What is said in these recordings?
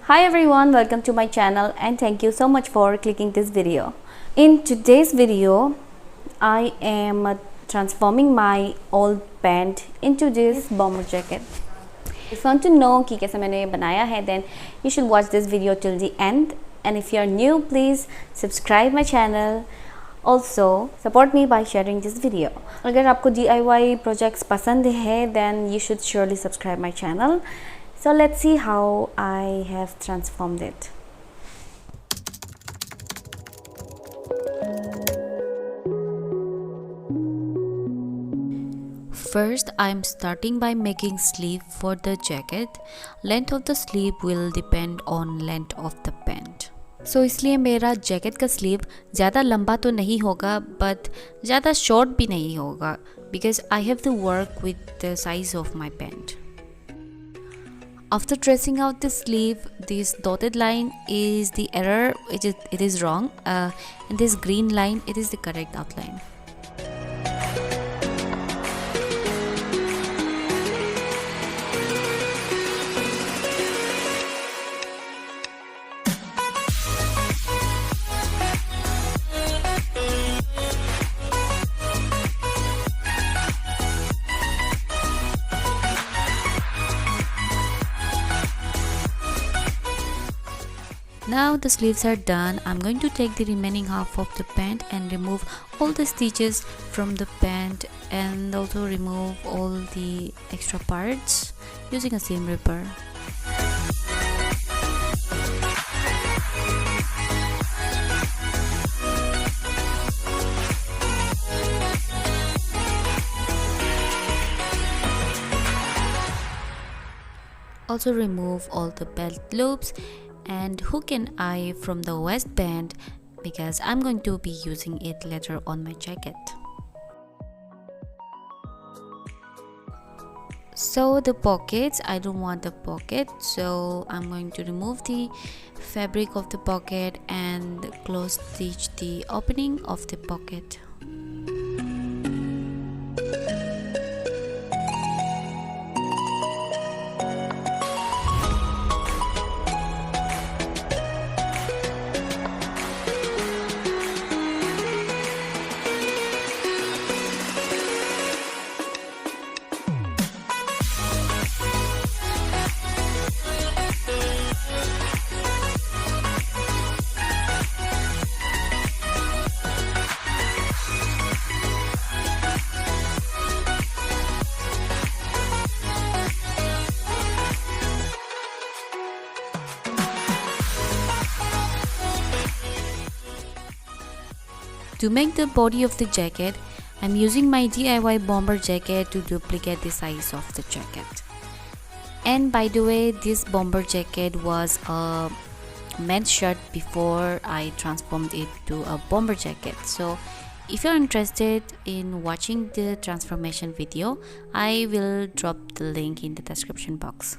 Hi everyone, welcome to my channel and thank you so much for clicking this video. In today's video, I am transforming my old pant into this bomber jacket. If you want to know कि कैसे मैंने बनाया है, then you should watch this video till the end. And if you are new, please subscribe my channel. Also support me by sharing this video. अगर आपको DIY projects पसंद है, then you should surely subscribe my channel. So let's see how I have transformed it. First, I am starting by making sleeve for the jacket. Length of the sleeve will depend on length of the pant. So इसलिए मेरा jacket का sleeve ज़्यादा लंबा तो नहीं होगा but ज़्यादा short भी नहीं होगा because I have to work with the size of my pant. After tracing out the sleeve, this dotted line is the error, it is wrong, and this green line, it is the correct outline. Now the sleeves are done. I'm going to take the remaining half of the pant and remove all the stitches from the pant and also remove all the extra parts using a seam ripper. Also remove all the belt loops and hook an eye from the waistband because I'm going to be using it later on my jacket. So the pockets, I don't want the pocket, so I'm going to remove the fabric of the pocket and close stitch the opening of the pocket. To make the body of the jacket, I'm using my DIY bomber jacket to duplicate the size of the jacket. And by the way, this bomber jacket was a men's shirt before I transformed it to a bomber jacket. So if you're interested in watching the transformation video, I will drop the link in the description box.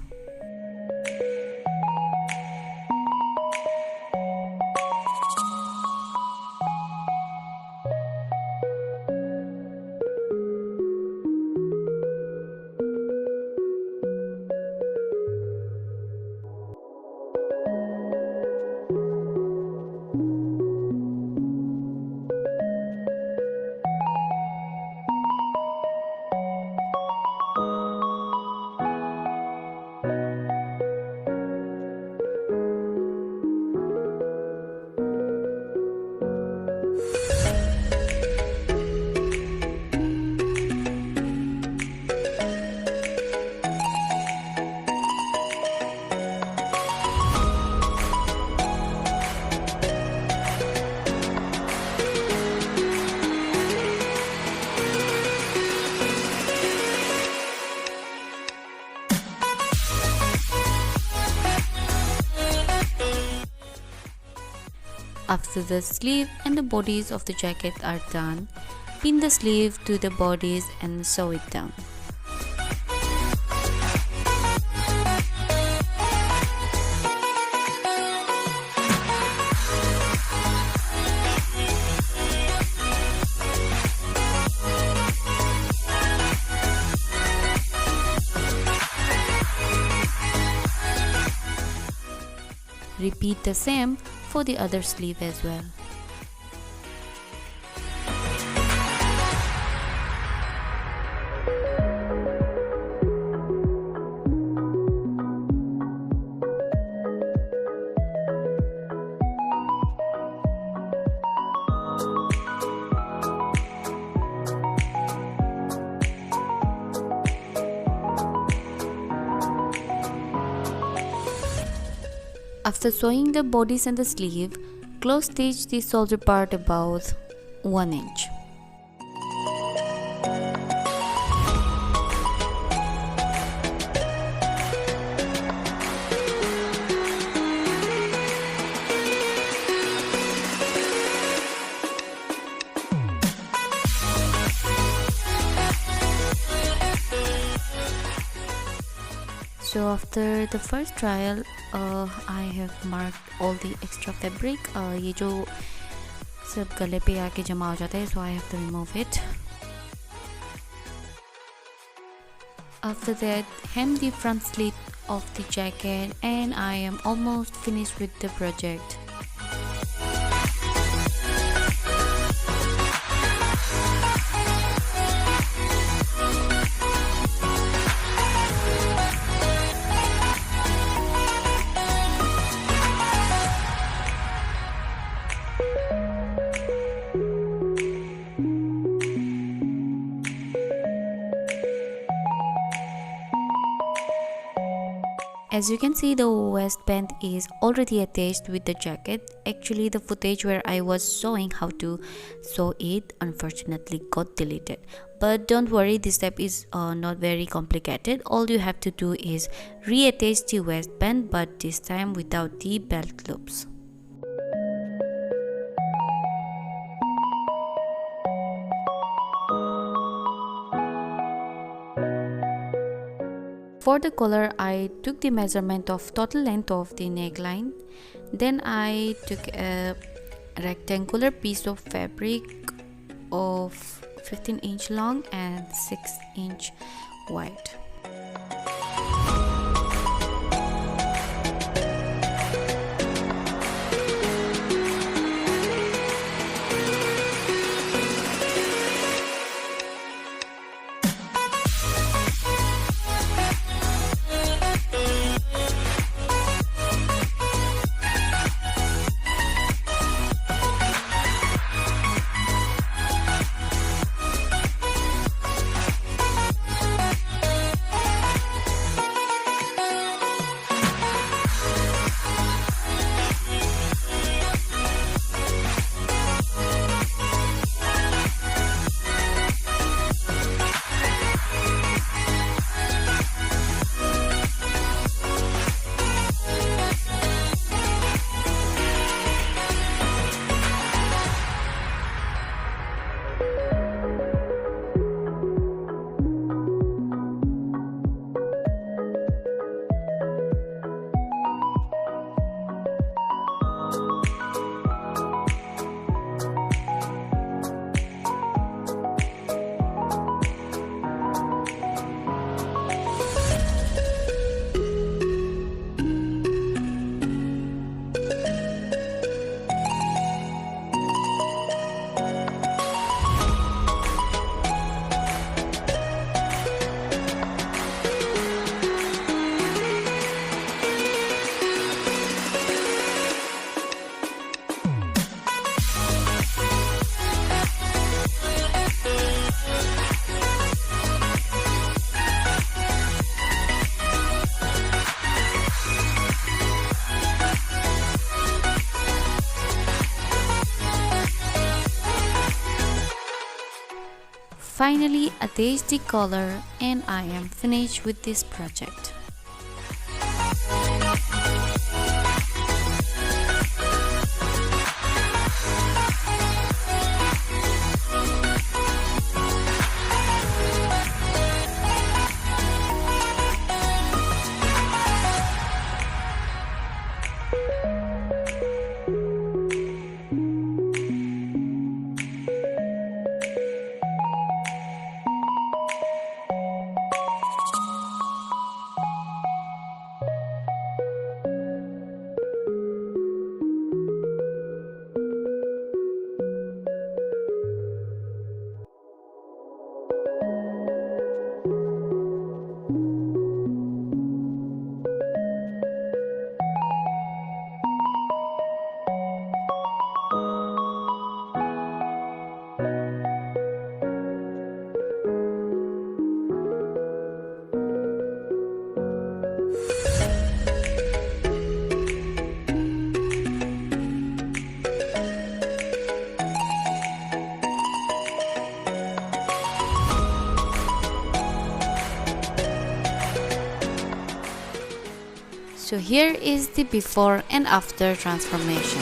After the sleeve and the bodies of the jacket are done, pin the sleeve to the bodies and sew it down. Repeat the same for the other sleeve as well. After sewing the bodice and the sleeve, close stitch the shoulder part about 1 inch. So after the first trial, I have marked all the extra fabric. ये जो सब गले पे आके जमा हो जाता है, so I have to remove it. After that, hem the front slit of the jacket, and I am almost finished with the project. As you can see, the waistband is already attached with the jacket. Actually, the footage where I was showing how to sew it unfortunately got deleted. But don't worry, this step is not very complicated. All you have to do is reattach the waistband, but this time without the belt loops. For the collar, I took the measurement of total length of the neckline. Then I took a rectangular piece of fabric of 15-inch long and 6-inch wide. Finally, attach the collar, and I am finished with this project. So here is the before and after transformation.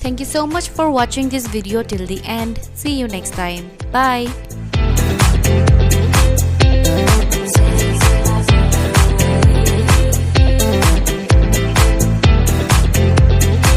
Thank you so much for watching this video till the end. See you next time. Bye.